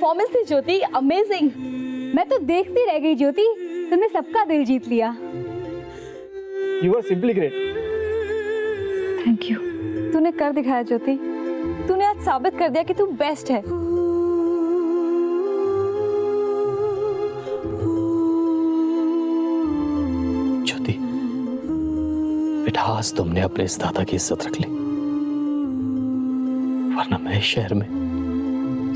Performance थी ज्योति, amazing. मैं तो देखती रह गई ज्योति, तुमने सबका दिल जीत लिया। You are simply great. Thank you. तूने कर दिखाया ज्योति, तूने आज साबित कर दिया कि तू बेस्ट है। ज्योति बेटा, आज तुमने अपने इस दादा की इज्जत रख ली, वरना मैं इस शहर में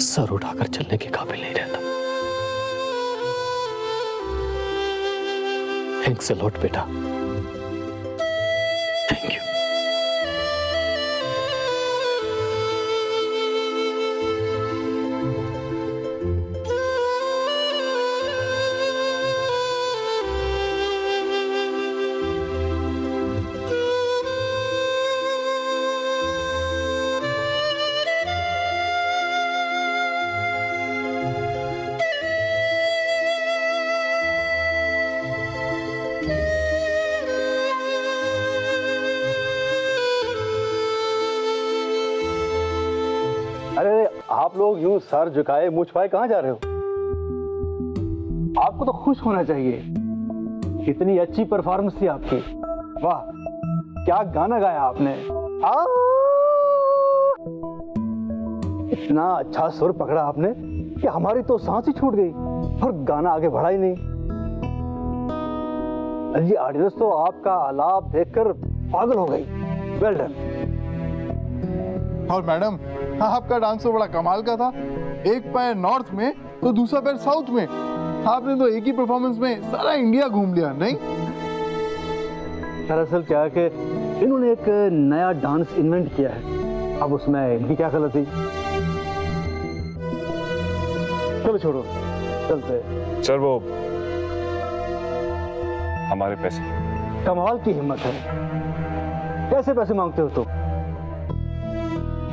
सर उठाकर चलने के काबिल नहीं रहता। थैंक्स अ लॉट बेटा, थैंक यू। अरे आप लोग यूं सर झुकाए मुंह छुपाए कहाँ जा रहे हो? आपको तो खुश होना चाहिए, कितनी अच्छी परफॉर्मेंस थी आपकी। वाह, क्या गाना गाया आपने। इतना अच्छा सुर पकड़ा आपने कि हमारी तो सांस ही छूट गई और गाना आगे बढ़ा ही नहीं। जी ऑडियंस तो आपका आलाप देखकर पागल हो गई। Well done. और मैडम, आपका डांस तो बड़ा कमाल का था। एक पैर नॉर्थ में तो दूसरा पैर साउथ में। आपने तो एक ही परफॉर्मेंस में सारा इंडिया घूम लिया, नहीं? दरअसल क्या है कि इन्होंने एक नया डांस इन्वेंट किया है, अब उसमें इनकी क्या गलती। चलो छोड़ो, चलते। सर वो हमारे पैसे। कमाल की हिम्मत है, कैसे पैसे मांगते हो तुम?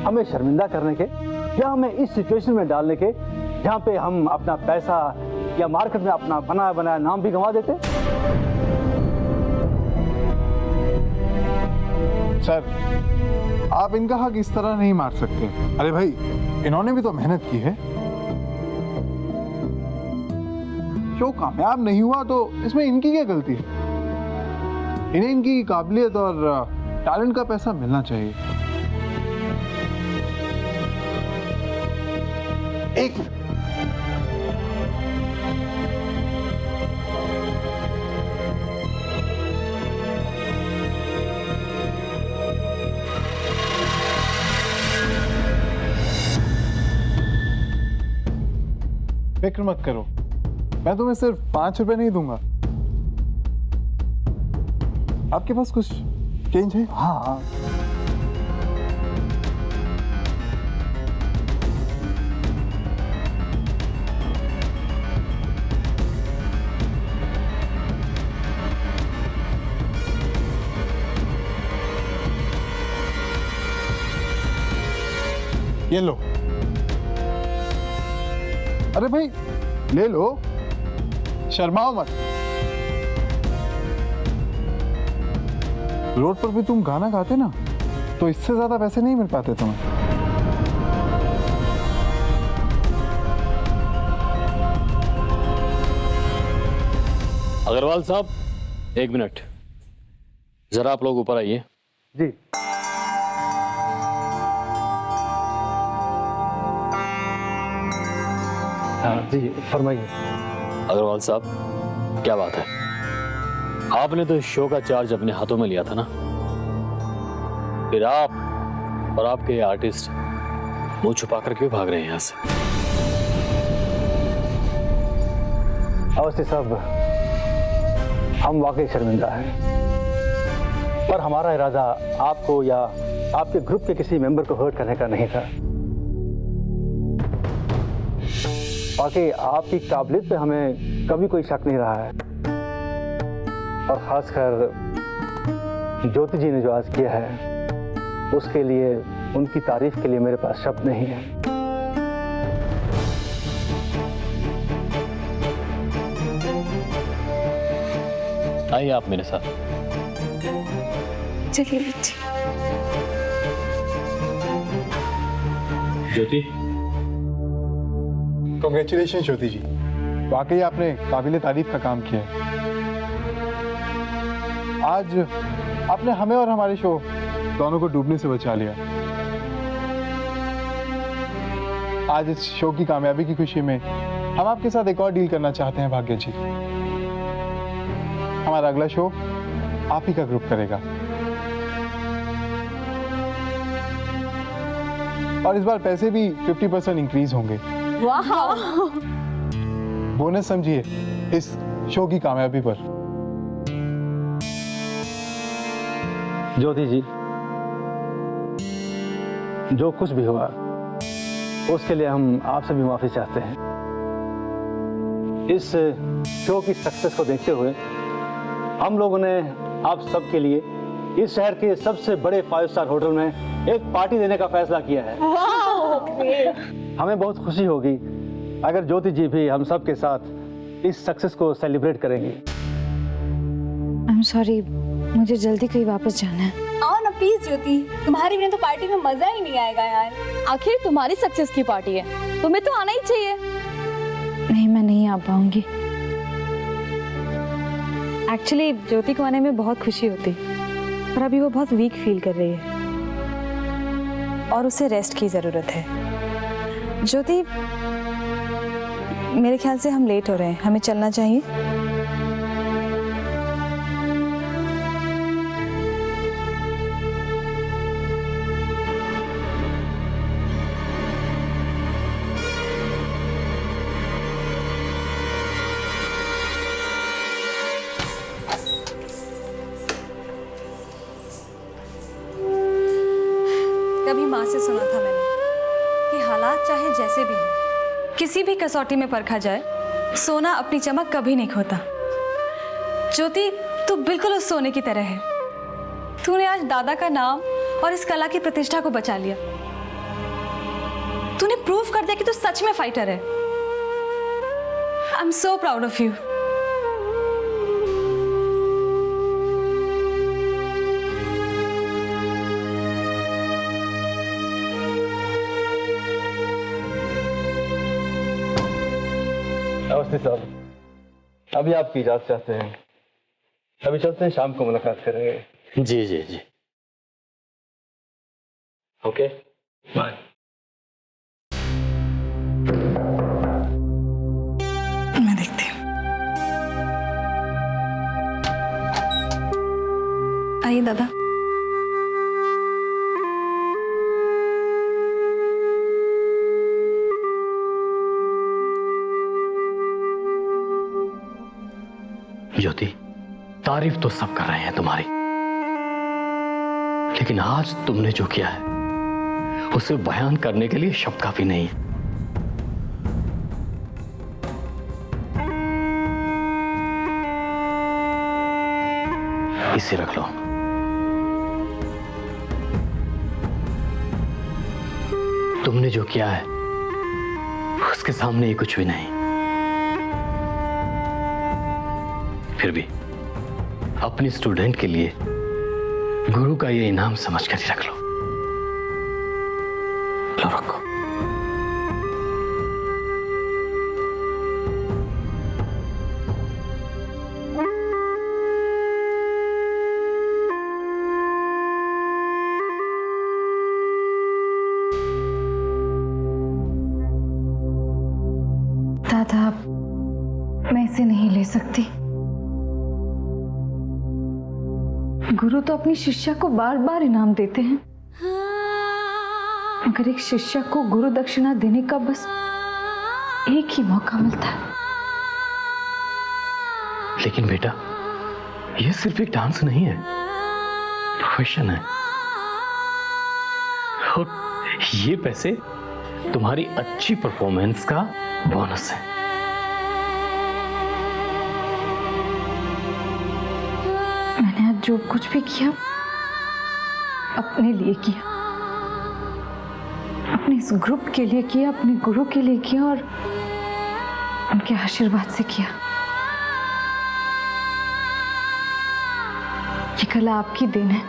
हमें शर्मिंदा करने के या हमें इस सिचुएशन में डालने के जहां पे हम अपना पैसा या मार्केट में अपना बनाया बनाया नाम भी गंवा देते। सर, आप इनका हक इस तरह नहीं मार सकते। अरे भाई, इन्होंने भी तो मेहनत की है। शो कामयाब नहीं हुआ तो इसमें इनकी क्या गलती है? इन्हें इनकी काबिलियत और टैलेंट का पैसा मिलना चाहिए। एक मिनट, फिक्र मत करो, मैं तुम्हें सिर्फ 5 रुपए नहीं दूंगा। आपके पास कुछ चेंज है? हाँ, ये लो। अरे भाई, ले लो, शर्माओ मत। रोड पर भी तुम गाना गाते ना, तो इससे ज्यादा पैसे नहीं मिल पाते तुम्हें। अग्रवाल साहब, 1 मिनट, जरा आप लोग ऊपर आइए। जी। हाँ जी, फरमाइए। अग्रवाल साहब, क्या बात है, आपने तो इस शो का चार्ज अपने हाथों में लिया था ना, फिर आप और आपके आर्टिस्ट मुंह छुपाकर क्यों भाग रहे हैं यहाँ से? अवस्थी साहब, हम वाकई शर्मिंदा हैं, पर हमारा इरादा आपको या आपके ग्रुप के किसी मेंबर को हर्ट करने का नहीं था। बाकी आपकी काबिलियत पे हमें कभी कोई शक नहीं रहा है, और खासकर ज्योति जी ने जो आज किया है उसके लिए, उनकी तारीफ के लिए मेरे पास शब्द नहीं है। आइए आप मेरे साथ। चलिए बच्चे। ज्योति, कॉन्ग्रेचुलेशन ज्योति जी, वाकई आपने काबिले तारीफ का काम किया है। आज आपने हमें और हमारे शो दोनों को डूबने से बचा लिया। आज इस शो की कामयाबी की खुशी में हम आपके साथ एक और डील करना चाहते हैं भाग्य जी। हमारा अगला शो आप ही का ग्रुप करेगा और इस बार पैसे भी 50% इंक्रीज होंगे। वाह, बोनस समझिए इस शो की कामयाबी पर। ज्योति जी, जो कुछ भी हुआ उसके लिए हम आपसे भी माफी चाहते हैं। इस शो की सक्सेस को देखते हुए हम लोगों ने आप सबके लिए इस शहर के सबसे बड़े 5 स्टार होटल में एक पार्टी देने का फैसला किया है। हमें बहुत खुशी होगी अगर ज्योति जी भी हम सब के साथ इस सक्सेस को सेलिब्रेट करेंगी। आई एम सॉरी, मुझे जल्दी कहीं वापस जाना है। आओ ना प्लीज ज्योति, तुम्हारी बिना तो पार्टी में मजा ही नहीं आएगा यार। आखिर तुम्हारी सक्सेस की पार्टी है, तुम्हें तो आना ही चाहिए। नहीं, मैं नहीं आ पाऊंगी। एक्चुअली ज्योति को आने में बहुत खुशी होती, पर अभी वो बहुत वीक फील कर रही है और उसे रेस्ट की जरूरत है। ज्योति, मेरे ख्याल से हम लेट हो रहे हैं, हमें चलना चाहिए। कभी माँ से सुना था मैंने कि हालात चाहे जैसे भी हो, किसी भी कसौटी में परखा जाए, सोना अपनी चमक कभी नहीं खोता। ज्योति, तू बिल्कुल उस सोने की तरह है। तूने आज दादा का नाम और इस कला की प्रतिष्ठा को बचा लिया। तूने प्रूव कर दिया कि तू सच में फाइटर है। I am so proud of you. Awasthi साहब, अभी आपकी इजाजत चाहते हैं। अभी चलते हैं, शाम को मुलाकात करेंगे। जी जी जी, ओके बाय। मैं देखती हूँ। आइए दादा। ज्योति, तारीफ तो सब कर रहे हैं तुम्हारी, लेकिन आज तुमने जो किया है उसे बयान करने के लिए शब्द काफी नहीं है। इसे रख लो। तुमने जो किया है उसके सामने ये कुछ भी नहीं। फिर भी अपनी स्टूडेंट के लिए गुरु का ये इनाम समझकर ही रख लो। लो रखो। दादा, मैं इसे नहीं ले सकती। गुरु तो अपनी शिष्या को बार बार इनाम देते हैं, मगर एक शिष्या को गुरु दक्षिणा देने का बस एक ही मौका मिलता है। लेकिन बेटा, ये सिर्फ एक डांस नहीं है, प्रोफेशन है। और ये पैसे तुम्हारी अच्छी परफॉर्मेंस का बोनस है। मैंने आज जो कुछ भी किया अपने लिए किया, अपने इस ग्रुप के लिए किया, अपने गुरु के लिए किया और उनके आशीर्वाद से किया। ये कला आपकी देन है।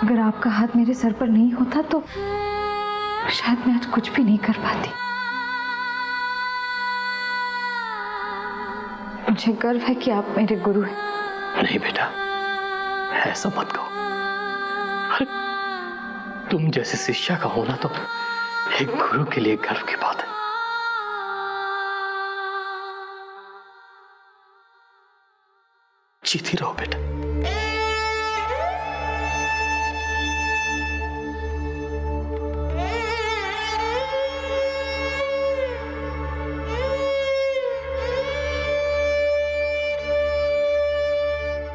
अगर आपका हाथ मेरे सर पर नहीं होता तो शायद मैं आज कुछ भी नहीं कर पाती। मुझे गर्व है कि आप मेरे गुरु हैं। नहीं बेटा, ऐसा मत कहो। अरे, तुम जैसे शिष्या का होना तो एक गुरु के लिए गर्व की बात है। जीती रहो बेटा।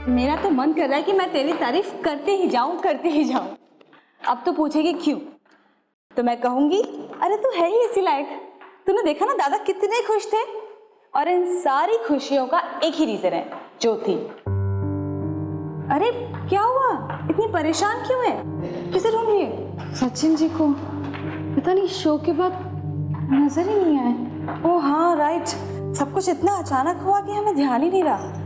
मेरा तो मन कर रहा है कि मैं तेरी तारीफ करते ही जाऊं। अब तो पूछेगी क्यों, तो मैं कहूंगी अरे तू है ही इसी लायक। तूने देखा ना दादा कितने खुश थे, और इन सारी खुशियों का एक ही रीजन है, ज्योति। अरे क्या हुआ, इतनी परेशान क्यों है? किसे ढूंढ रही है? सचिन जी को पता नहीं शो के बाद नजर ही नहीं आए। ओ हाँ राइट, सब कुछ इतना अचानक हुआ कि हमें ध्यान ही नहीं रहा।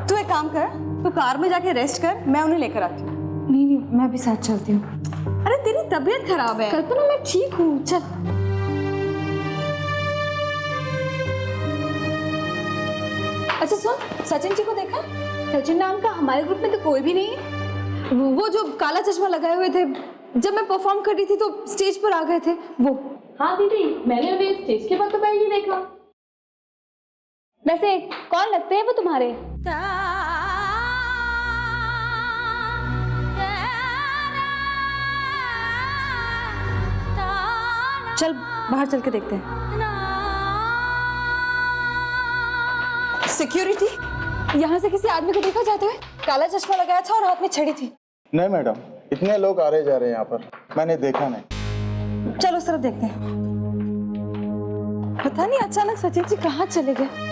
तू एक काम कर, तू कार में जाके रेस्ट कर, मैं उन्हें लेकर आती हूँ। नहीं, मैं भी साथ चलती हूँ। अरे तेरी तबीयत खराब है। कल्पना मैं ठीक हूँ, चल। अच्छा सुन, सचिन जी को देखा? सचिन नाम का हमारे ग्रुप में तो कोई भी नहीं है। वो जो काला चश्मा लगाए हुए थे, जब मैं परफॉर्म कर रही थी तो स्टेज पर आ गए थे वो। हाँ दीदी, मैंने उन्हें स्टेज के बाद तो पहले ही देखा। वैसे कौन लगते हैं वो तुम्हारे? चल बाहर चल के देखते हैं। सिक्योरिटी, यहाँ से किसी आदमी को देखा जाते हुए? काला चश्मा लगाया था और हाथ में छड़ी थी। नहीं मैडम, इतने लोग आ रहे जा रहे हैं यहाँ पर, मैंने देखा नहीं। चलो उस तरफ देखते हैं। पता नहीं अचानक सचिन जी कहाँ चले गए।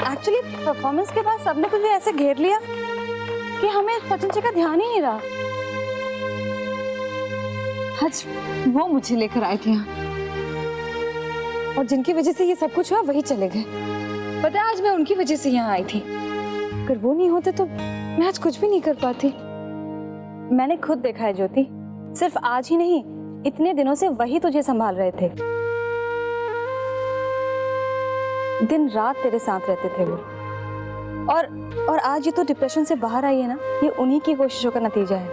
एक्चुअली परफॉर्मेंस के बाद सबने तुझे ऐसे घेर लिया कि हमें सचिन जी का ध्यान ही नहीं रहा। आज वो मुझे लेकर आए थे यहाँ, और जिनकी वजह से ये सब कुछ हुआ वही चले गए। पता है आज मैं उनकी वजह से यहाँ आई थी, अगर वो नहीं होते तो मैं आज कुछ भी नहीं कर पाती। मैंने खुद देखा है ज्योति, सिर्फ आज ही नहीं, इतने दिनों से वही तुझे संभाल रहे थे। दिन रात तेरे साथ रहते थे वो। और आज ये तो डिप्रेशन से बाहर आई है ना, ये उन्हीं की कोशिशों का नतीजा है।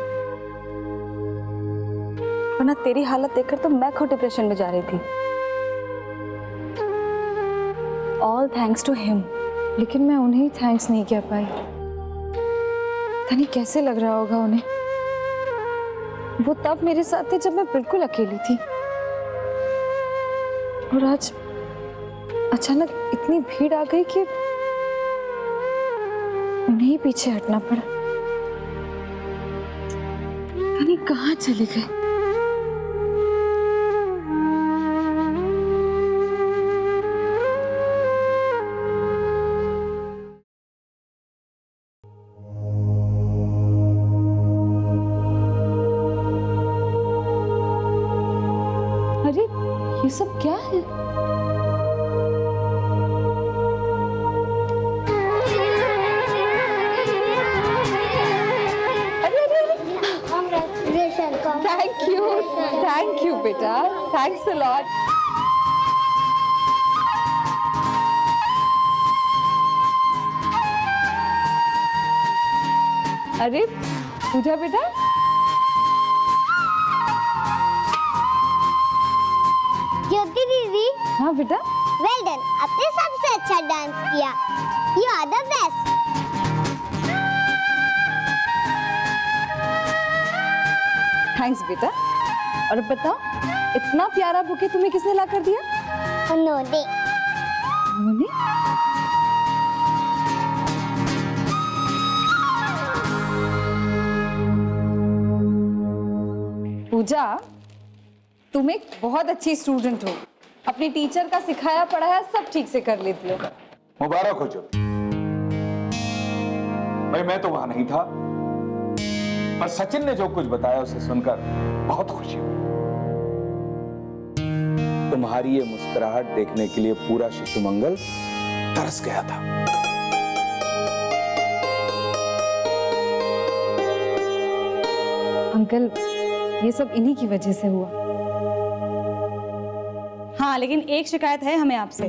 वरना तेरी हालत देखकर तो मैं खुद डिप्रेशन में जा रही थी। All thanks to him. लेकिन मैं उन्हें थैंक्स नहीं कह पाई। पता नहीं कैसे लग रहा होगा उन्हें। वो तब मेरे साथ थे जब मैं बिल्कुल अकेली थी, और आज अचानक इतनी भीड़ आ गई कि उन्हें ही पीछे हटना पड़ा। पता नहीं कहाँ चले गए। अरे ये सब क्या है? Thank you, बेटा. Thanks a lot. अरे पूजा बेटा, ज्योति दीदी, हाँ बेटा, वेल डन, आपने सबसे अच्छा डांस किया। You are the best. Thanks बेटा। और बताओ, इतना प्यारा बुके तुम्हें किसने ला कर दिया? उन्होंने। उन्होंने? पूजा, तुम एक बहुत अच्छी स्टूडेंट हो। अपनी टीचर का सिखाया पढ़ाया सब ठीक से कर लेती हो। मुबारक हो जो। भाई मैं तो वहां नहीं था, पर सचिन ने जो कुछ बताया उसे सुनकर बहुत खुशी हुई। तुम्हारी ये मुस्कुराहट देखने के लिए पूरा शिशु मंगल तरस गया था। अंकल, ये सब इन्हीं की वजह से हुआ। हाँ, लेकिन एक शिकायत है हमें आपसे।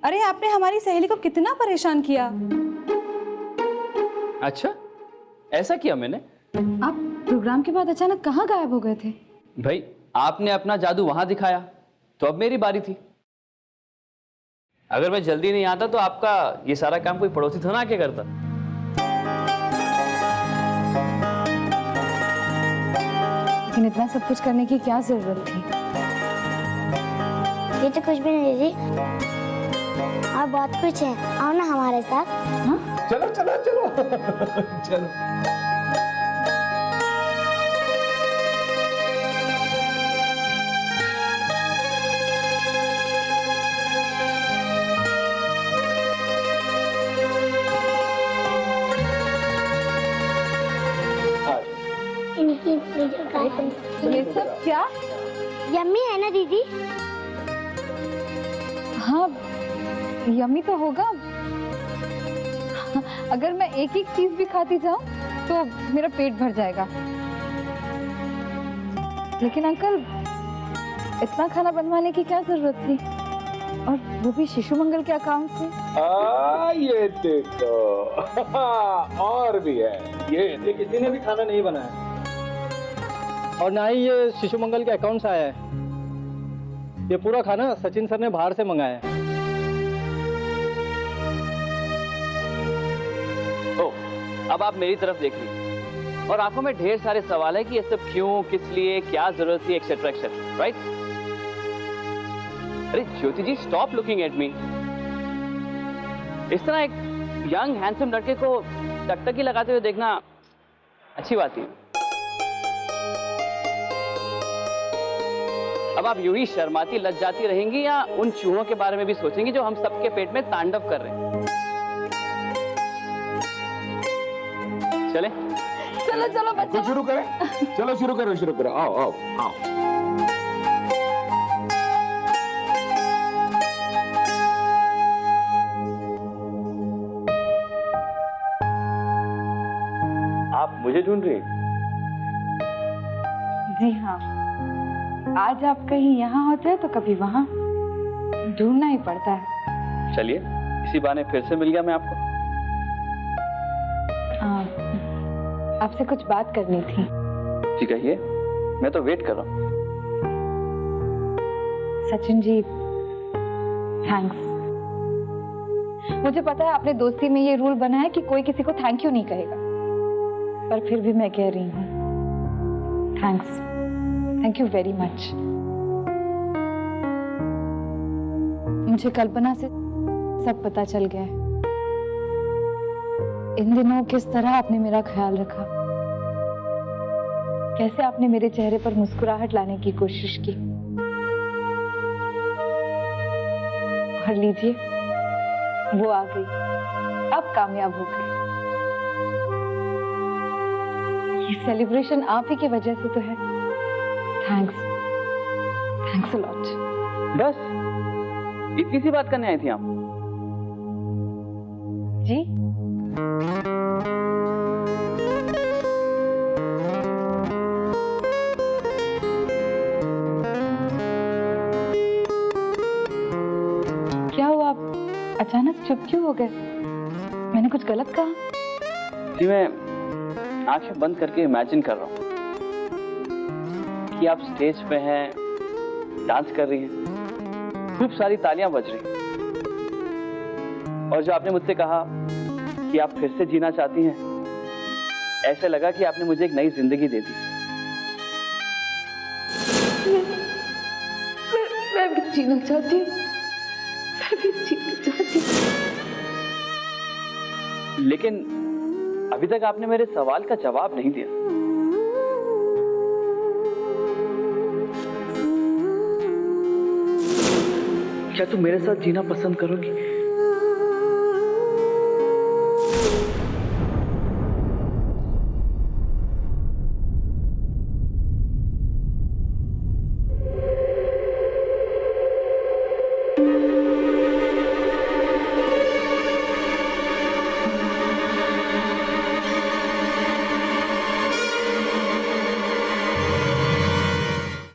अरे आपने हमारी सहेली को कितना परेशान किया। अच्छा, ऐसा किया मैंने? आप प्रोग्राम के बाद अचानक कहाँ गायब हो गए थे? भाई आपने अपना जादू वहां दिखाया तो अब मेरी बारी थी। अगर मैं जल्दी नहीं आता तो आपका ये सारा काम कोई पड़ोसी था ना आके करता। लेकिन इतना सब कुछ करने की क्या जरूरत थी? ये तो कुछ भी नहीं दीदी, और बहुत कुछ है। आओ ना हमारे साथ। चलो चलो चलो चलो। इनकी पूजा ये सब क्या? यम्मी है ना दीदी? हाँ, यम्मी तो होगा। अगर मैं एक एक चीज भी खाती जाऊं तो मेरा पेट भर जाएगा। लेकिन अंकल, इतना खाना बनवाने की क्या जरूरत थी? और वो भी शिशु मंगल के अकाउंट से। ये देखो और भी है। ये किसी ने भी खाना नहीं बनाया और ना ही ये शिशु मंगल के अकाउंट से आया है। ये पूरा खाना सचिन सर ने बाहर से मंगाया है। ओ, अब आप मेरी तरफ देख लीजिए और आंखों में ढेर सारे सवाल है कि ये सब क्यों, किस लिए, क्या जरूरत थी, एक्सेट्रा एक्सेट्रा, राइट? अरे ज्योति जी, स्टॉप लुकिंग एट मी। इस तरह एक यंग हैंडसम लड़के को टकटकी लगाते हुए देखना अच्छी बात है। अब आप यूं ही शर्माती लज्जाती रहेंगी या उन चूहों के बारे में भी सोचेंगी जो हम सबके पेट में तांडव कर रहे हैं? चले चलो चलो बच्चे। तो शुरू करें? चलो शुरू करो। आओ आओ आओ। आप मुझे ढूंढ रही हैं? जी हाँ, आज आप कहीं यहाँ होते हैं तो कभी वहाँ, ढूंढना ही पड़ता है। चलिए, इसी बहाने फिर से मिल गया मैं आपको। आपसे कुछ बात करनी थी। जी कहिए, मैं तो वेट कर रहा हूँ। सचिन जी, थैंक्स। मुझे पता है आपने दोस्ती में ये रूल बनाया है कि कोई किसी को थैंक यू नहीं कहेगा, पर फिर भी मैं कह रही हूँ thanks. Thank you very much. मुझे कल्पना से सब पता चल गया है। इन दिनों किस तरह आपने मेरा ख्याल रखा, कैसे आपने मेरे चेहरे पर मुस्कुराहट लाने की कोशिश की। और लीजिए, वो आ गई, अब कामयाब हो गई। ये सेलिब्रेशन आप ही की वजह से तो है। Thanks a lot. बस इतनी सी बात करने आई थी आप? जी, क्या हुआ, आप अचानक चुप क्यों हो गए? मैंने कुछ गलत कहा? जी, मैं आंखें बंद करके इमेजिन कर रहा हूँ कि आप स्टेज पे हैं, डांस कर रही हैं, खूब सारी तालियां बज रही हैं, और जो आपने मुझसे कहा कि आप फिर से जीना चाहती हैं, ऐसे लगा कि आपने मुझे एक नई जिंदगी दे दी। मैं भी जीना चाहती हूँ, मैं भी जीना चाहती हूँ। लेकिन अभी तक आपने मेरे सवाल का जवाब नहीं दिया। क्या तुम मेरे साथ जीना पसंद करोगी?